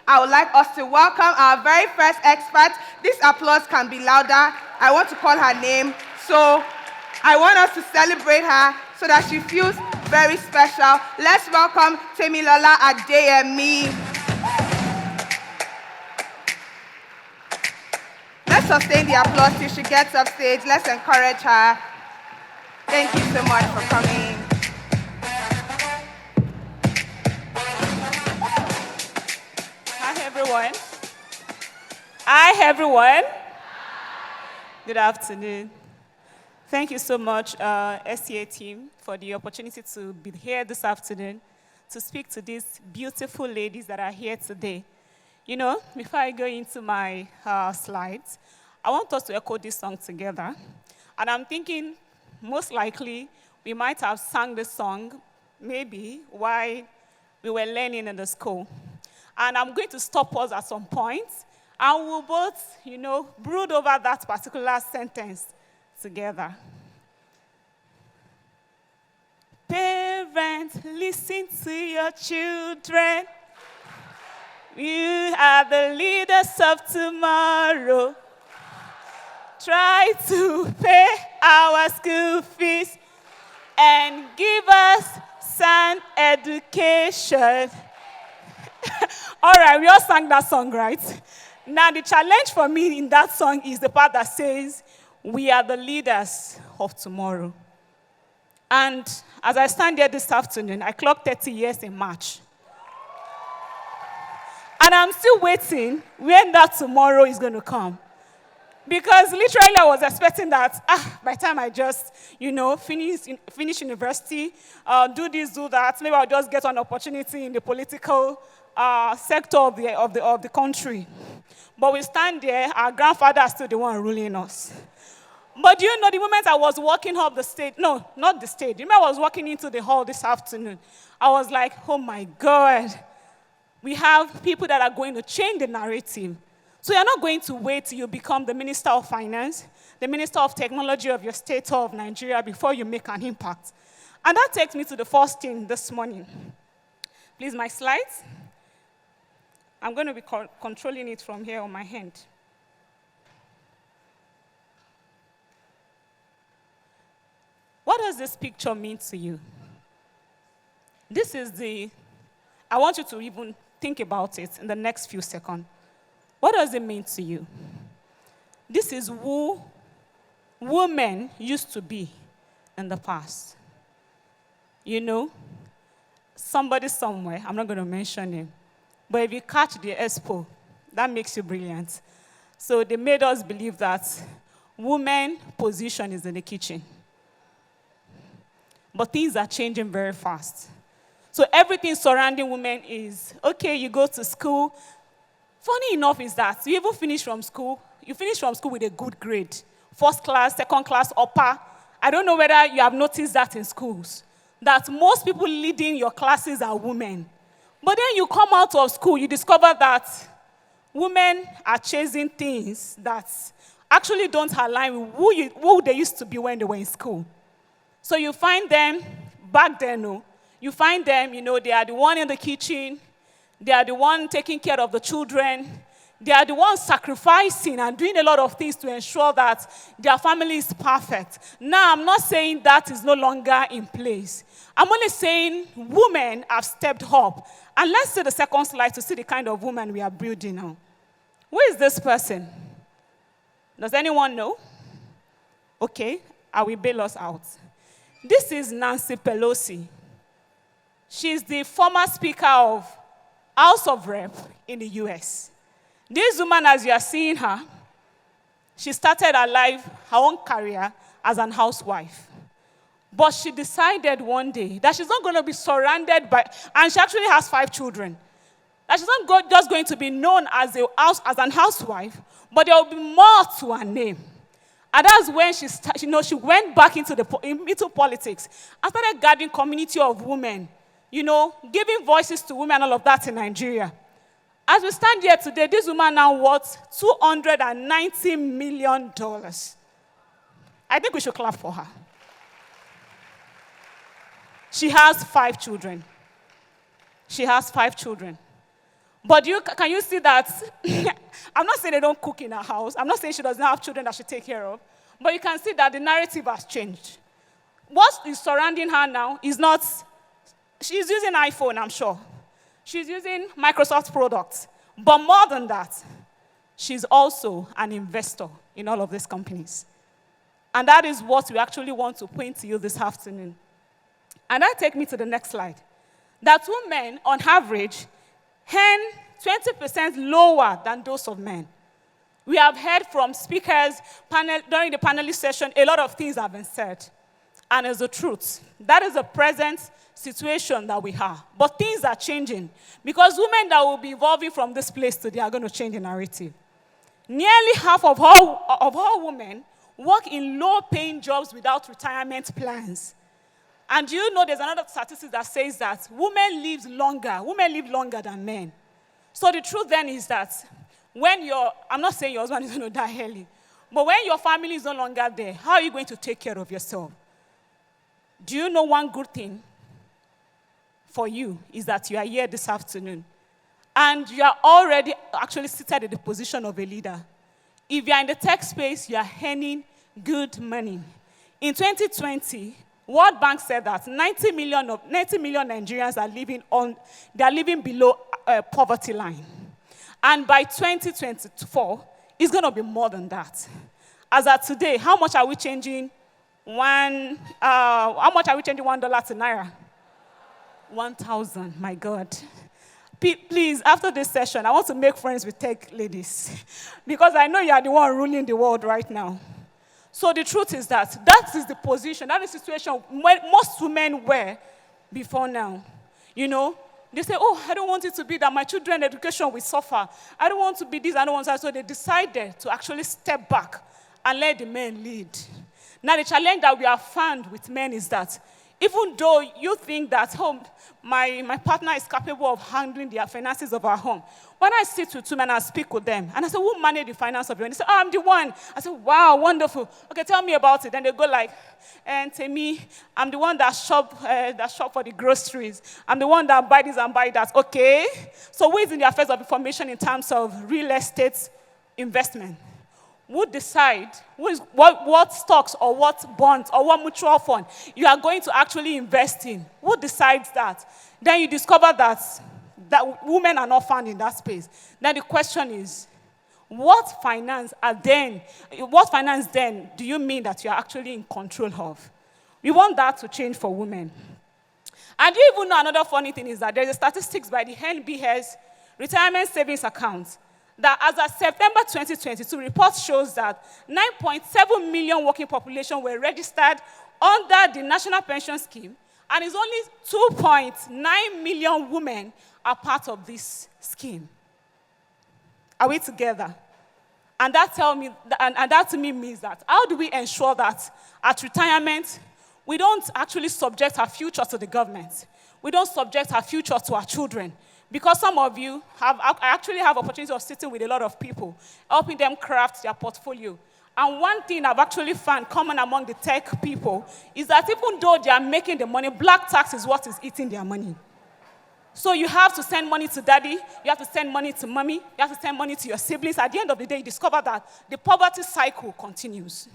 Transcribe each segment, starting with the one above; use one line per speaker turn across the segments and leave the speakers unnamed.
I would like us to welcome our very first expert. This applause can be louder. I want to call her name. So I want us to celebrate her so that she feels very special. Let's welcome Temilola Adeyemi. Let's sustain the applause till she gets up stage. Let's encourage her. Thank you so much for coming.
Everyone. Hi, everyone. Good afternoon. Thank you so much, SCA team, for the opportunity to be here this afternoon to speak to these beautiful ladies that are here today. You know, before I go into my slides, I want us to echo this song together. And I'm thinking, most likely, we might have sung this song, maybe, while we were learning in the school. And I'm going to stop us at some point, and we'll both, brood over that particular sentence together. Parents, listen to your children. You are the leaders of tomorrow. Try to pay our school fees and give us sound education. All right, we all sang that song, right? Now, the challenge for me in that song is the part that says, we are the leaders of tomorrow. And as I stand here this afternoon, I clocked 30 years in March. And I'm still waiting when that tomorrow is going to come. Because literally I was expecting that, by the time I just, finish university, do this, do that, maybe I'll just get an opportunity in the political sector of the country. But we stand there, our grandfather is still the one ruling us. But do you know, the moment I was walking up the stage, no, not the stage, the moment I was walking into the hall this afternoon, I was like, oh my God, we have people that are going to change the narrative. So you're not going to wait till you become the Minister of Finance, the Minister of Technology of your state or of Nigeria before you make an impact. And that takes me to the first thing this morning. Please, my slides. I'm going to be controlling it from here on my hand. What does this picture mean to you? This is I want you to even think about it in the next few seconds. What does it mean to you? This is who women used to be in the past. Somebody somewhere, I'm not going to mention him, but if you catch the expo, that makes you brilliant. So they made us believe that women's position is in the kitchen. But things are changing very fast. So everything surrounding women is, okay, you go to school. Funny enough is that you even finish from school with a good grade. First class, second class, upper. I don't know whether you have noticed that in schools, that most people leading your classes are women. But then you come out of school, you discover that women are chasing things that actually don't align with who they used to be when they were in school. So you find them, back then, you find them, they are the one in the kitchen, they are the one taking care of the children, they are the ones sacrificing and doing a lot of things to ensure that their family is perfect. Now, I'm not saying that is no longer in place. I'm only saying women have stepped up. And let's see the second slide to see the kind of woman we are building now. Who is this person? Does anyone know? Okay, I will bail us out. This is Nancy Pelosi. She's the former Speaker of House of Rep in the US. This woman, as you are seeing her, she started her own career as an housewife. But she decided one day that she's not going to be surrounded by, and she actually has 5 children, that she's not just going to be known as an housewife, but there will be more to her name. And that's when she went back into politics and started gathering community of women, giving voices to women and all of that in Nigeria. As we stand here today, this woman now worth $290 million. I think we should clap for her. She has 5 children. But can you see that? I'm not saying they don't cook in her house. I'm not saying she doesn't have children that she take care of. But you can see that the narrative has changed. What is surrounding her now is not, she's using iPhone, I'm sure. She's using Microsoft products. But more than that, she's also an investor in all of these companies. And that is what we actually want to point to you this afternoon. And that takes me to the next slide. That women, on average, earn 20% lower than those of men. We have heard from speakers during the panelist session, a lot of things have been said. And it's the truth. That is the present situation that we have. But things are changing. Because women that will be evolving from this place today are going to change the narrative. Nearly half of all women work in low-paying jobs without retirement plans. And you know there's another statistic that says that women live longer than men. So the truth then is that I'm not saying your husband is going to die early, but when your family is no longer there, how are you going to take care of yourself? Do you know one good thing for you is that you are here this afternoon and you are already actually seated in the position of a leader. If you are in the tech space, you are earning good money. In 2020, World Bank said that 90 million Nigerians are living below poverty line. And by 2024, it's going to be more than that. As of today, how much are we changing $1 to Naira? 1,000, my God. Please, after this session, I want to make friends with tech ladies because I know you are the one ruling the world right now. So the truth is that is the position, that is the situation most women were before now. You know, they say, oh, I don't want it to be that my children's education will suffer. I don't want to be this, I don't want that. So they decided to actually step back and let the men lead. Now the challenge that we have found with men is that even though you think that my partner is capable of handling the finances of our home, when I sit with two men and speak with them, and I say, who manage the finance of your home? They say, oh, I'm the one. I say, wow, wonderful. Okay, tell me about it. Then they go like, and Temi, I'm the one that shop for the groceries. I'm the one that buy this and buy that. Okay. So who is in the affairs of information in terms of real estate investment? Who decide what stocks or what bonds or what mutual fund you are going to actually invest in? Who decides that? Then you discover that women are not found in that space. Then the question is, what finance then do you mean that you are actually in control of? We want that to change for women. And you even know another funny thing is that there's a statistics by the NBS retirement savings account that as of September 2022, report shows that 9.7 million working population were registered under the National Pension Scheme, and it's only 2.9 million women are part of this scheme. Are we together? And that to me means that how do we ensure that at retirement, we don't actually subject our future to the government? We don't subject our future to our children. Because some of you I actually have opportunity of sitting with a lot of people, helping them craft their portfolio. And one thing I've actually found common among the tech people is that even though they are making the money, black tax is what is eating their money. So you have to send money to daddy, you have to send money to mommy, you have to send money to your siblings. At the end of the day, you discover that the poverty cycle continues.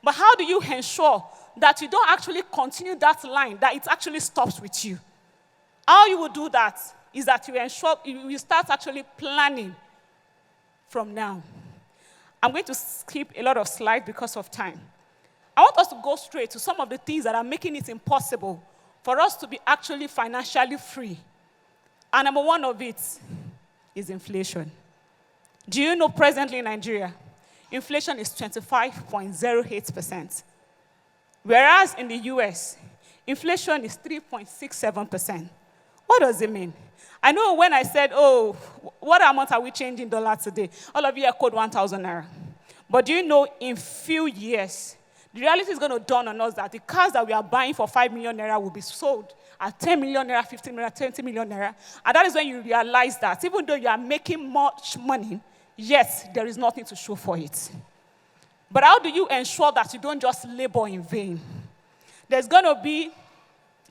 But how do you ensure that you don't actually continue that line, that it actually stops with you? How you will do that is that you start actually planning from now. I'm going to skip a lot of slides because of time. I want us to go straight to some of the things that are making it impossible for us to be actually financially free. And number one of it is inflation. Do you know presently in Nigeria, inflation is 25.08%, whereas in the US, inflation is 3.67%. What does it mean? I know when I said, oh, what amount are we changing dollar today? All of you are code 1,000 Naira. But do you know in few years, the reality is going to dawn on us that the cars that we are buying for 5 million Naira will be sold at 10 million Naira, 15 million, 20 million Naira. And that is when you realize that even though you are making much money, yes, there is nothing to show for it. But how do you ensure that you don't just labor in vain? There's going to be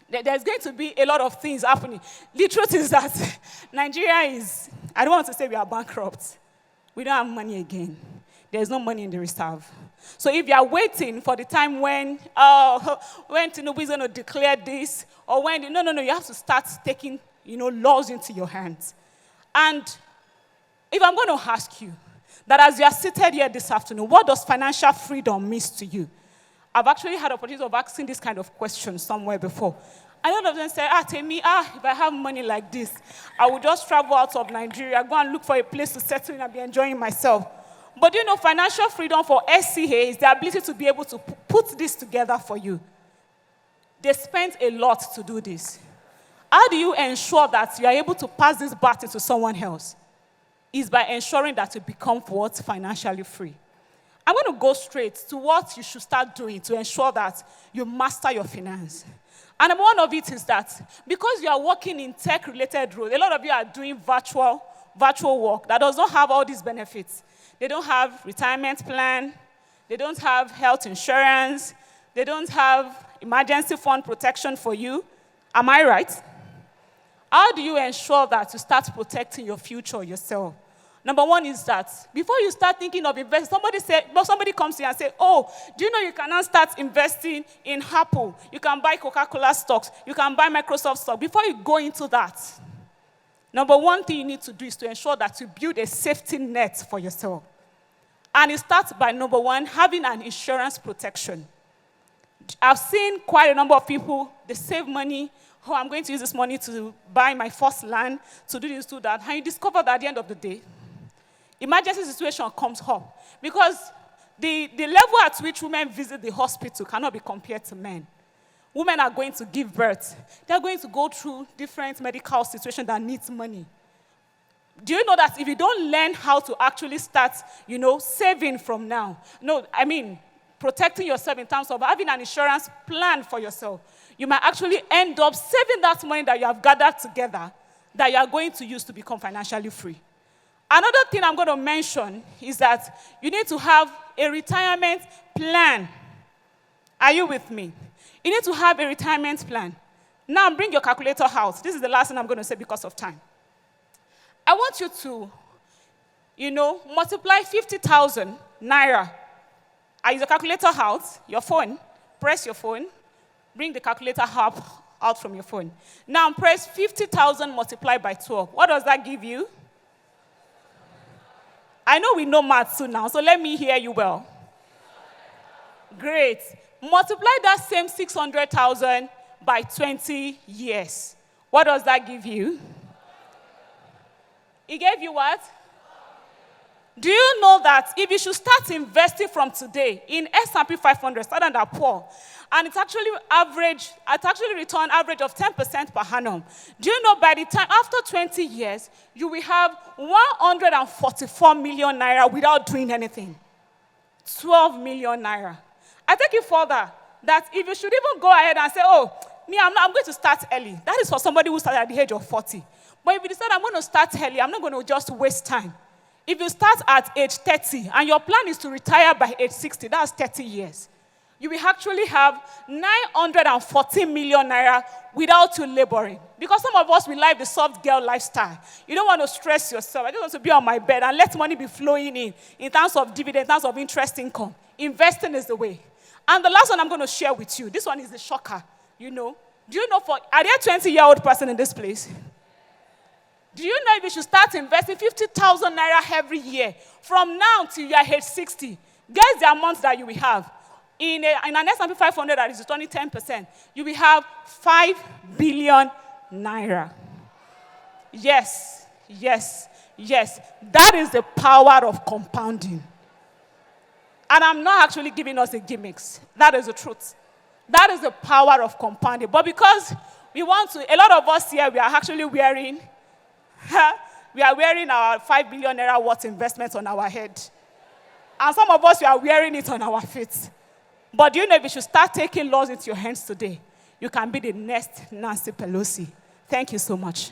There's going to be a lot of things happening. The truth is that Nigeria is, I don't want to say we are bankrupt. We don't have money again. There's no money in the reserve. So if you are waiting for the time when Tinubu is going to declare this, or when, no, you have to start taking, laws into your hands. And if I'm going to ask you, that as you are seated here this afternoon, what does financial freedom mean to you? I've actually had the opportunity of asking this kind of question somewhere before. And a lot of them say, Temi, if I have money like this, I will just travel out of Nigeria, go and look for a place to settle in and be enjoying myself. But financial freedom for SCA is the ability to be able to put this together for you. They spent a lot to do this. How do you ensure that you are able to pass this baton to someone else? Is by ensuring that you become what? Financially free. I'm going to go straight to what you should start doing to ensure that you master your finance. And one of it is that because you are working in tech-related roles, a lot of you are doing virtual work that does not have all these benefits. They don't have retirement plan. They don't have health insurance. They don't have emergency fund protection for you. Am I right? How do you ensure that you start protecting your future yourself? Number one is that before you start thinking of investing, somebody comes to you and says, do you know you can now start investing in Apple? You can buy Coca-Cola stocks. You can buy Microsoft stock. Before you go into that, number one thing you need to do is to ensure that you build a safety net for yourself. And it starts by, number one, having an insurance protection. I've seen quite a number of people, they save money. I'm going to use this money to buy my first land, to do this, to that. And you discover that at the end of the day, emergency situation comes up. Because the level at which women visit the hospital cannot be compared to men. Women are going to give birth. They're going to go through different medical situations that needs money. Do you know that if you don't learn how to actually start, saving from now, protecting yourself in terms of having an insurance plan for yourself, you might actually end up saving that money that you have gathered together that you are going to use to become financially free. Another thing I'm going to mention is that you need to have a retirement plan. Are you with me? You need to have a retirement plan. Now bring your calculator out. This is the last thing I'm going to say because of time. I want you to, multiply 50,000 naira. I use a calculator out, your phone, press your phone, bring the calculator out from your phone. Now press 50,000 multiplied by 12. What does that give you? I know we know maths too now, so let me hear you well. Great. Multiply that same 600,000 by 20 years. What does that give you? It gave you what? Do you know that if you should start investing from today in S&P 500, Standard & Poor's, and it's actually return average of 10% per annum. Do you know by the time, after 20 years, you will have 144 million naira without doing anything? 12 million naira. I take it further, that if you should even go ahead and say, I'm going to start early. That is for somebody who started at the age of 40. But if you decide I'm going to start early, I'm not going to just waste time. If you start at age 30 and your plan is to retire by age 60, that's 30 years. You will actually have 940 million naira without you laboring. Because some of us, we like the soft girl lifestyle. You don't want to stress yourself. I just want to be on my bed and let money be flowing in terms of dividend, in terms of interest income. Investing is the way. And the last one I'm going to share with you, this one is the shocker, Do you know, are there a 20-year-old person in this place? Do you know if you should start investing 50,000 naira every year from now till you are age 60? Guess the amount that you will have. In an S&P 500 that is returning 10%, you will have 5 billion naira. Yes. That is the power of compounding. And I'm not actually giving us the gimmicks. That is the truth. That is the power of compounding. But because we want to, a lot of us here, we are actually wearing our 5 billion naira worth investments on our head. And some of us, we are wearing it on our feet. But do you know if you should start taking laws into your hands today, you can be the next Nancy Pelosi. Thank you so much.